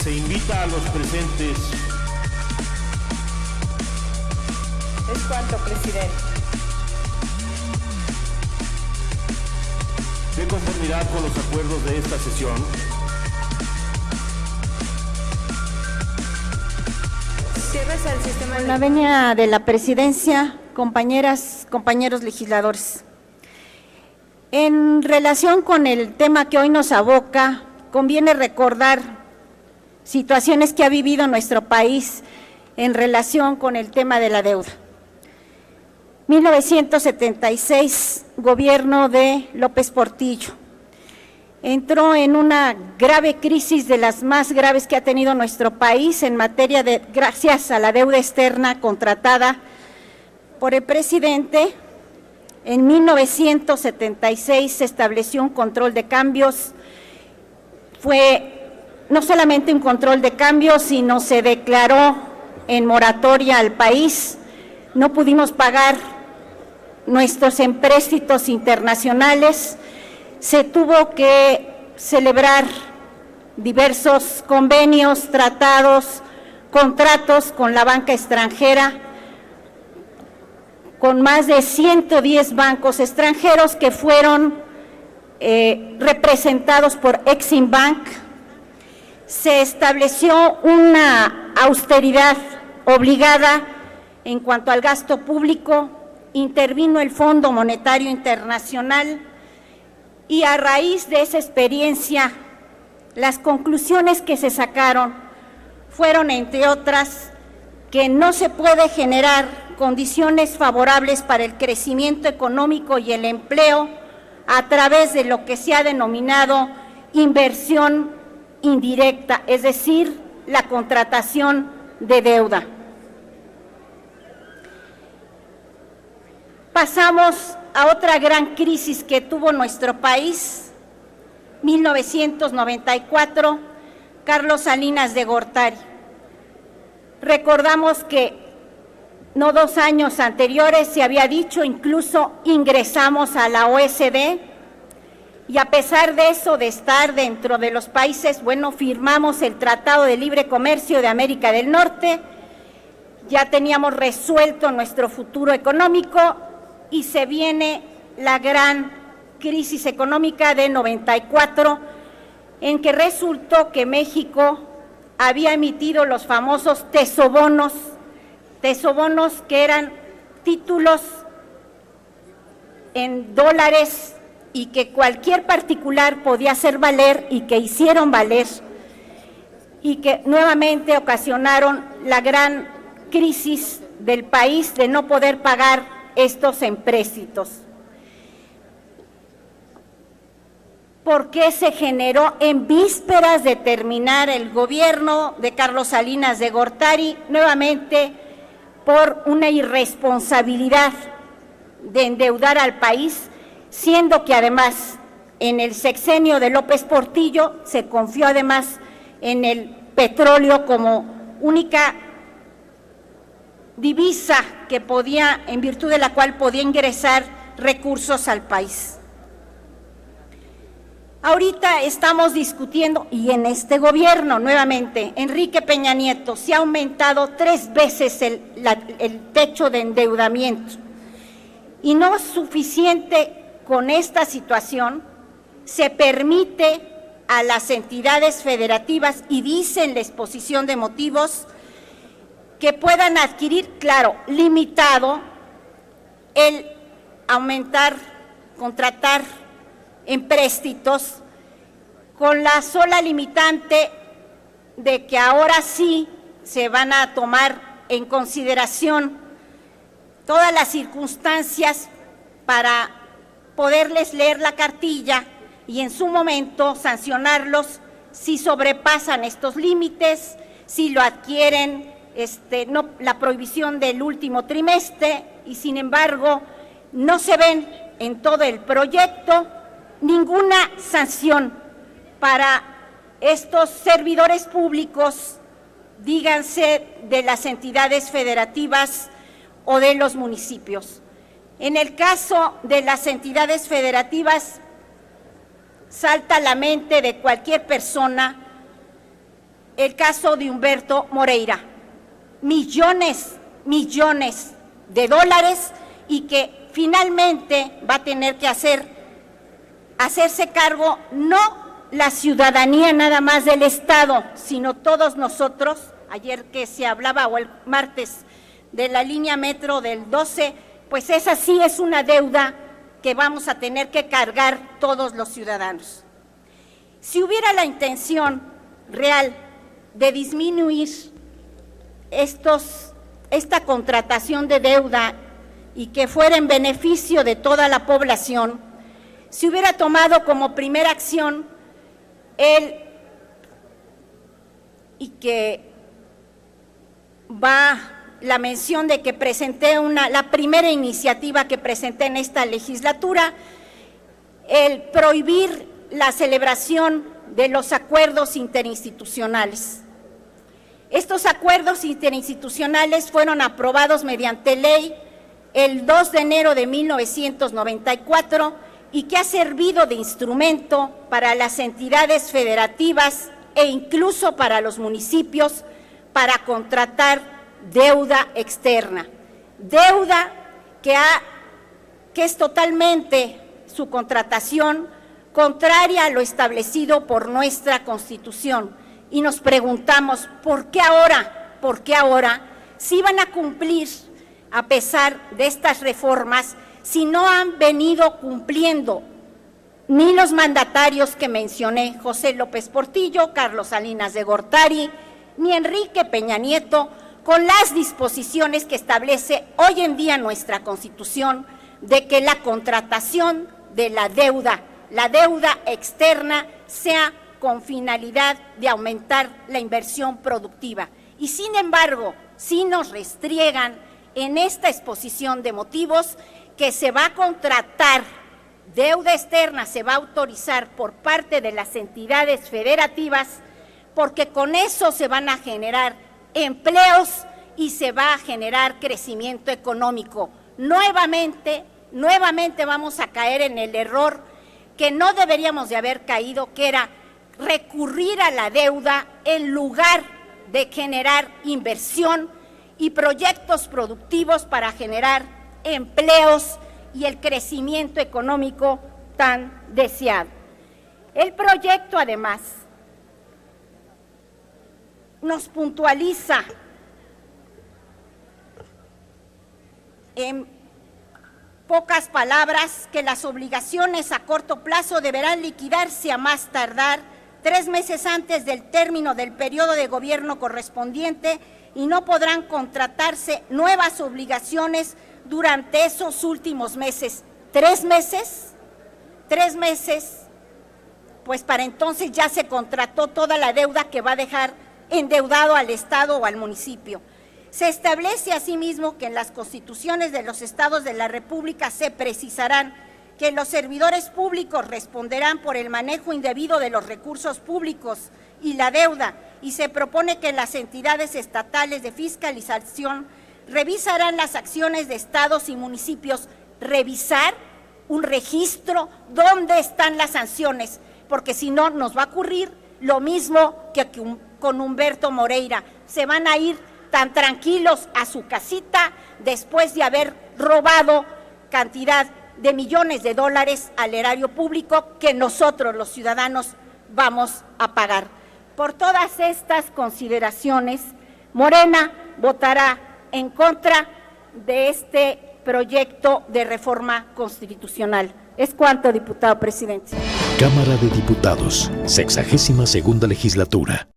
Se invita a los presentes. Es cuanto, presidente. De conformidad con los acuerdos de esta sesión, Cierres al sistema. Con la venia de la presidencia, compañeras, compañeros legisladores. En relación con el tema que hoy nos aboca, conviene recordar situaciones que ha vivido nuestro país en relación con el tema de la deuda. 1976, gobierno de López Portillo. Entró en una grave crisis, de las más graves que ha tenido nuestro país en materia de, gracias a la deuda externa contratada por el presidente. En 1976 se estableció un control de cambios. Fue no solamente un control de cambios, sino se declaró en moratoria al país. No pudimos pagar nuestros empréstitos internacionales. Se tuvo que celebrar diversos convenios, tratados, contratos con la banca extranjera, con más de 110 bancos extranjeros que fueron representados por Exim Bank. Se estableció una austeridad obligada en cuanto al gasto público, intervino el Fondo Monetario Internacional y a raíz de esa experiencia, las conclusiones que se sacaron fueron, entre otras, que no se puede generar condiciones favorables para el crecimiento económico y el empleo a través de lo que se ha denominado inversión indirecta, es decir, la contratación de deuda. Pasamos a otra gran crisis que tuvo nuestro país, 1994, Carlos Salinas de Gortari. Recordamos que no 2 años anteriores se había dicho, incluso ingresamos a la OECD, y a pesar de eso, de estar dentro de los países, firmamos el Tratado de Libre Comercio de América del Norte, ya teníamos resuelto nuestro futuro económico y se viene la gran crisis económica de 94, en que resultó que México había emitido los famosos tesobonos que eran títulos en dólares y que cualquier particular podía hacer valer y que hicieron valer y que nuevamente ocasionaron la gran crisis del país de no poder pagar estos empréstitos. ¿Por qué se generó en vísperas de terminar el gobierno de Carlos Salinas de Gortari? Nuevamente por una irresponsabilidad de endeudar al país, siendo que además en el sexenio de López Portillo se confió además en el petróleo como única divisa que podía, en virtud de la cual podía ingresar recursos al país. Ahorita estamos discutiendo, y en este gobierno nuevamente, Enrique Peña Nieto, se ha aumentado 3 veces el techo de endeudamiento. Y no es suficiente con esta situación, se permite a las entidades federativas, y dice en la exposición de motivos, que puedan adquirir, claro, limitado, el aumentar, contratar empréstitos, con la sola limitante de que ahora sí se van a tomar en consideración todas las circunstancias para poderles leer la cartilla y en su momento sancionarlos si sobrepasan estos límites, si lo adquieren, la prohibición del último trimestre, y sin embargo no se ven en todo el proyecto ninguna sanción para estos servidores públicos, díganse de las entidades federativas o de los municipios. En el caso de las entidades federativas, salta a la mente de cualquier persona el caso de Humberto Moreira. Millones de dólares, y que finalmente va a tener que hacerse cargo no la ciudadanía nada más del Estado, sino todos nosotros. Ayer que se hablaba, o el martes, de la línea metro del 12, pues esa sí es una deuda que vamos a tener que cargar todos los ciudadanos. Si hubiera la intención real de disminuir esta contratación de deuda y que fuera en beneficio de toda la población, se hubiera tomado como primera acción y que va la mención de que presenté la primera iniciativa que presenté en esta legislatura, el prohibir la celebración de los acuerdos interinstitucionales. Estos acuerdos interinstitucionales fueron aprobados mediante ley el 2 de enero de 1994 y que ha servido de instrumento para las entidades federativas e incluso para los municipios para contratar deuda externa, deuda que es totalmente su contratación contraria a lo establecido por nuestra Constitución. Y nos preguntamos, ¿por qué ahora? ¿Por qué ahora? Si van a cumplir, a pesar de estas reformas, si no han venido cumpliendo ni los mandatarios que mencioné, José López Portillo, Carlos Salinas de Gortari, ni Enrique Peña Nieto, con las disposiciones que establece hoy en día nuestra Constitución, de que la contratación de la deuda externa, sea con finalidad de aumentar la inversión productiva. Y sin embargo, sí nos restriegan en esta exposición de motivos que se va a contratar deuda externa, se va a autorizar por parte de las entidades federativas, porque con eso se van a generar empleos y se va a generar crecimiento económico. Nuevamente vamos a caer en el error que no deberíamos de haber caído, que era recurrir a la deuda en lugar de generar inversión y proyectos productivos para generar empleos y el crecimiento económico tan deseado. El proyecto, además, nos puntualiza en pocas palabras que las obligaciones a corto plazo deberán liquidarse a más tardar 3 meses antes del término del periodo de gobierno correspondiente y no podrán contratarse nuevas obligaciones durante esos últimos meses. 3 meses, pues para entonces ya se contrató toda la deuda que va a dejar endeudado al Estado o al municipio. Se establece asimismo que en las constituciones de los estados de la República se precisarán que los servidores públicos responderán por el manejo indebido de los recursos públicos y la deuda, y se propone que las entidades estatales de fiscalización revisarán las acciones de estados y municipios. Revisar un registro, ¿dónde están las sanciones? Porque si no, nos va a ocurrir lo mismo que con Humberto Moreira. Se van a ir tan tranquilos a su casita después de haber robado cantidad de millones de dólares al erario público que nosotros los ciudadanos vamos a pagar. Por todas estas consideraciones, Morena votará en contra de este proyecto de reforma constitucional. Es cuanto, diputado presidente. Cámara de Diputados, 62ª legislatura.